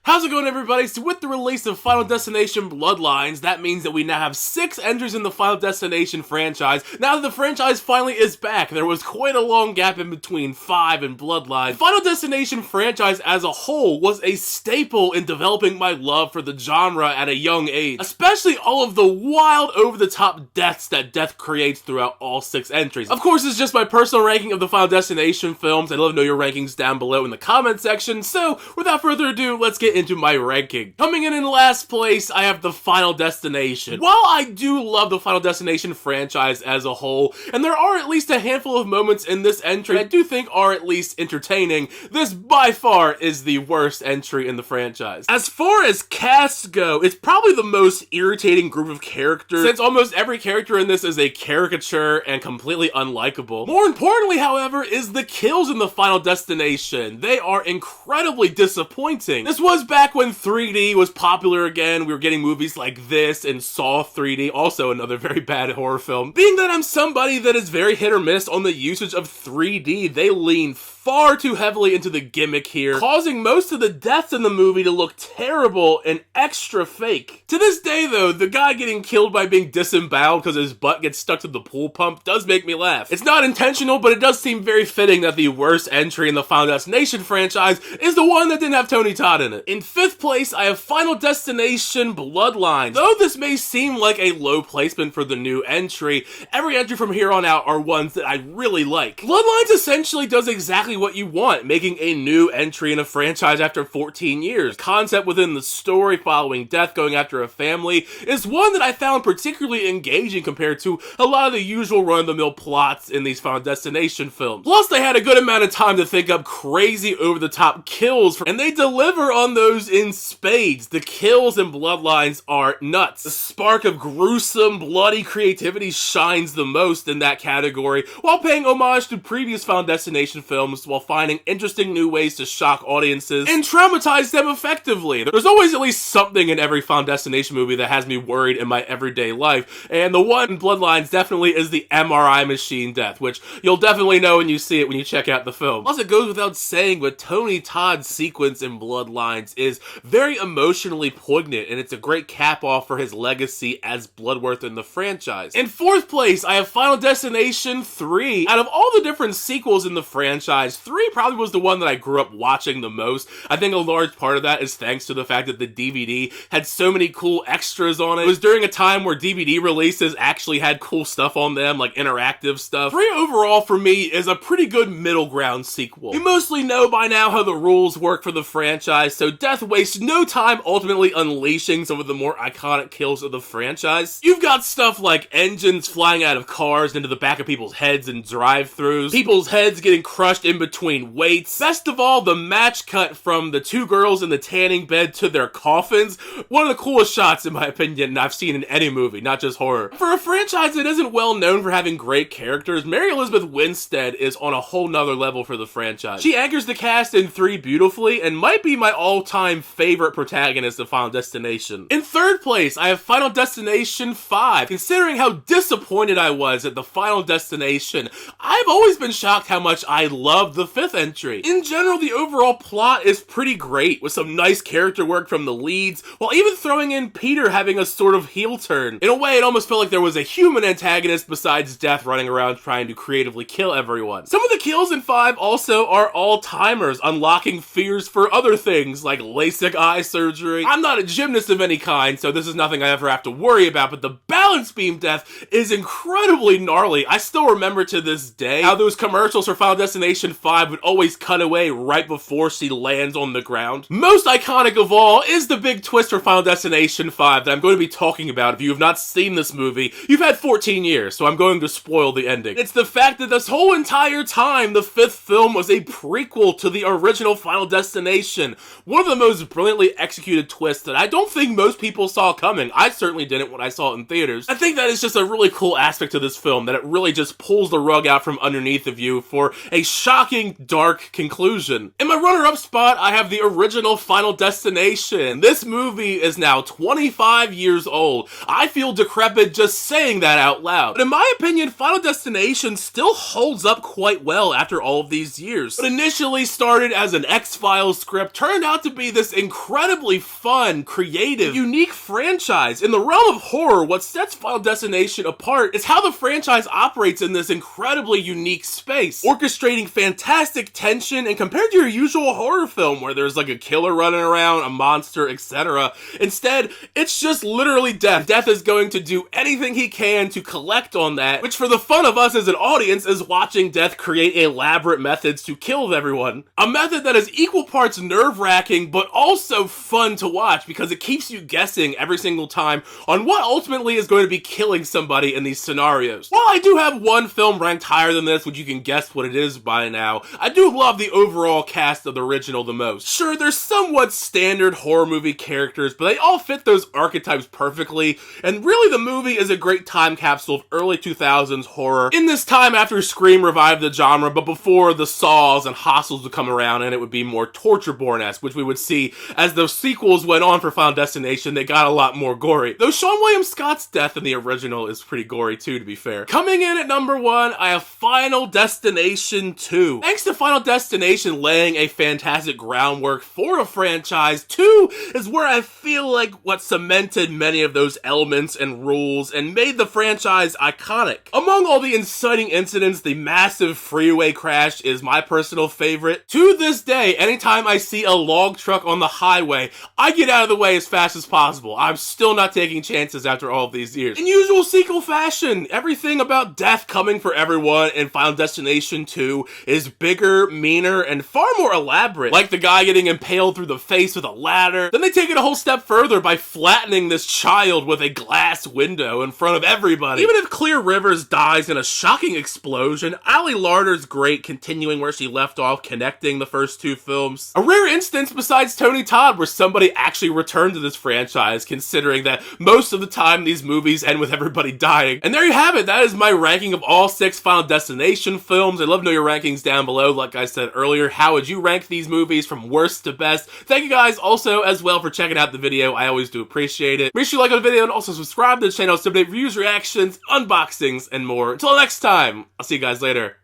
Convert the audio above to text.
How's it going, everybody? So with the release of Final Destination Bloodlines, that means that we now have 6 entries in the Final Destination franchise. Now that the franchise finally is back, there was quite a long gap in between 5 and Bloodlines. The Final Destination franchise as a whole was a staple in developing my love for the genre at a young age, especially all of the wild, over-the-top deaths that Death creates throughout all 6 entries. Of course, it's just my personal ranking of the Final Destination films. I'd love to know your rankings down below in the comment section, so without further ado, let's get into my ranking. Coming in last place, I have the Final Destination. While I do love the Final Destination franchise as a whole, and there are at least a handful of moments in this entry I do think are at least entertaining, this by far is the worst entry in the franchise. As far as casts go, it's probably the most irritating group of characters, since almost every character in this is a caricature and completely unlikable. More importantly, however, is the kills in the Final Destination. They are incredibly disappointing. This was back when 3D was popular again. We were getting movies like this and Saw 3D, also another very bad horror film. Being that I'm somebody that is very hit or miss on the usage of 3D, they lean far too heavily into the gimmick here, causing most of the deaths in the movie to look terrible and extra fake. To this day though, the guy getting killed by being disemboweled because his butt gets stuck to the pool pump does make me laugh. It's not intentional, but it does seem very fitting that the worst entry in the Final Destination franchise is the one that didn't have Tony Todd in it. In 5th place, I have Final Destination Bloodlines. Though this may seem like a low placement for the new entry, every entry from here on out are ones that I really like. Bloodlines essentially does exactly what you want, making a new entry in a franchise after 14 years. The concept within the story following Death going after a family is one that I found particularly engaging compared to a lot of the usual run-of-the-mill plots in these Final Destination films. Plus, they had a good amount of time to think up crazy over-the-top kills, and they deliver on those in spades. The kills in Bloodlines are nuts. The spark of gruesome, bloody creativity shines the most in that category, while paying homage to previous Final Destination films while finding interesting new ways to shock audiences and traumatize them effectively. There's always at least something in every Final Destination movie that has me worried in my everyday life, and the one in Bloodlines definitely is the MRI machine death, which you'll definitely know when you see it when you check out the film. Plus, it goes without saying, but Tony Todd's sequence in Bloodlines is very emotionally poignant, and it's a great cap-off for his legacy as Bloodworth in the franchise. In 4th place, I have Final Destination 3. Out of all the different sequels in the franchise, 3 probably was the one that I grew up watching the most. I think a large part of that is thanks to the fact that the DVD had so many cool extras on it. It was during a time where DVD releases actually had cool stuff on them, like interactive stuff. 3 overall for me is a pretty good middle ground sequel. You mostly know by now how the rules work for the franchise, so Death wastes no time ultimately unleashing some of the more iconic kills of the franchise. You've got stuff like engines flying out of cars into the back of people's heads in drive-thrus, people's heads getting crushed in between weights. Best of all, the match cut from the 2 girls in the tanning bed to their coffins. One of the coolest shots, in my opinion, I've seen in any movie, not just horror. For a franchise that isn't well known for having great characters, Mary Elizabeth Winstead is on a whole nother level for the franchise. She anchors the cast in 3 beautifully and might be my all-time favorite protagonist of Final Destination. In 3rd place, I have Final Destination 5. Considering how disappointed I was at the Final Destination, I've always been shocked how much I love the 5th entry. In general, the overall plot is pretty great, with some nice character work from the leads, while even throwing in Peter having a sort of heel turn. In a way, it almost felt like there was a human antagonist besides Death running around trying to creatively kill everyone. Some of the kills in 5 also are all-timers, unlocking fears for other things, like LASIK eye surgery. I'm not a gymnast of any kind, so this is nothing I ever have to worry about, but the balance beam death is incredibly gnarly. I still remember to this day how those commercials for Final Destination 5 would always cut away right before she lands on the ground. Most iconic of all is the big twist for Final Destination 5 that I'm going to be talking about. If you have not seen this movie, you've had 14 years, so I'm going to spoil the ending. It's the fact that this whole entire time, the 5th film was a prequel to the original Final Destination. One of the most brilliantly executed twists that I don't think most people saw coming. I certainly didn't when I saw it in theaters. I think that is just a really cool aspect to this film, that it really just pulls the rug out from underneath of you for a shocking, dark conclusion. In my runner-up spot, I have the original Final Destination. This movie is now 25 years old. I feel decrepit just saying that out loud. But in my opinion, Final Destination still holds up quite well after all of these years. What initially started as an X-Files script turned out to be this incredibly fun, creative, unique franchise. In the realm of horror, what sets Final Destination apart is how the franchise operates in this incredibly unique space, orchestrating fantastic tension, and compared to your usual horror film where there's like a killer running around, a monster, etc., instead, it's just literally death. Death is going to do anything he can to collect on that, which for the fun of us as an audience is watching Death create elaborate methods to kill everyone. A method that is equal parts nerve-wracking, but also fun to watch because it keeps you guessing every single time on what ultimately is going to be killing somebody in these scenarios. While I do have one film ranked higher than this, which you can guess what it is by now, I do love the overall cast of the original the most. Sure, they're somewhat standard horror movie characters, but they all fit those archetypes perfectly, and really the movie is a great time capsule of early 2000s horror. In this time after Scream revived the genre, but before the Saws and Hostels would come around and it would be more torture-porn-esque, which we would see as the sequels went on for Final Destination, they got a lot more gory. Though Sean William Scott's death in the original is pretty gory too, to be fair. Coming in at number 1, I have Final Destination 2. Thanks to Final Destination laying a fantastic groundwork for a franchise, 2 is where I feel like what cemented many of those elements and rules and made the franchise iconic. Among all the inciting incidents, the massive freeway crash is my personal favorite. To this day, anytime I see a log truck on the highway, I get out of the way as fast as possible. I'm still not taking chances after all of these years. In usual sequel fashion, everything about death coming for everyone in Final Destination 2 is bigger, meaner, and far more elaborate. Like the guy getting impaled through the face with a ladder. Then they take it a whole step further by flattening this child with a glass window in front of everybody. Even if Clear Rivers dies in a shocking explosion, Ali Larter's great, continuing where she left off, connecting the first 2 films. A rare instance besides Tony Todd where somebody actually returned to this franchise, considering that most of the time these movies end with everybody dying. And there you have it. That is my ranking of all 6 Final Destination films. I'd love to know your rankings down below. Like I said earlier, how would you rank these movies from worst to best? Thank you guys also as well for checking out the video. I always do appreciate it. Make sure you like the video and also subscribe to the channel to update reviews, reactions, unboxings, and more. Until next time, I'll see you guys later.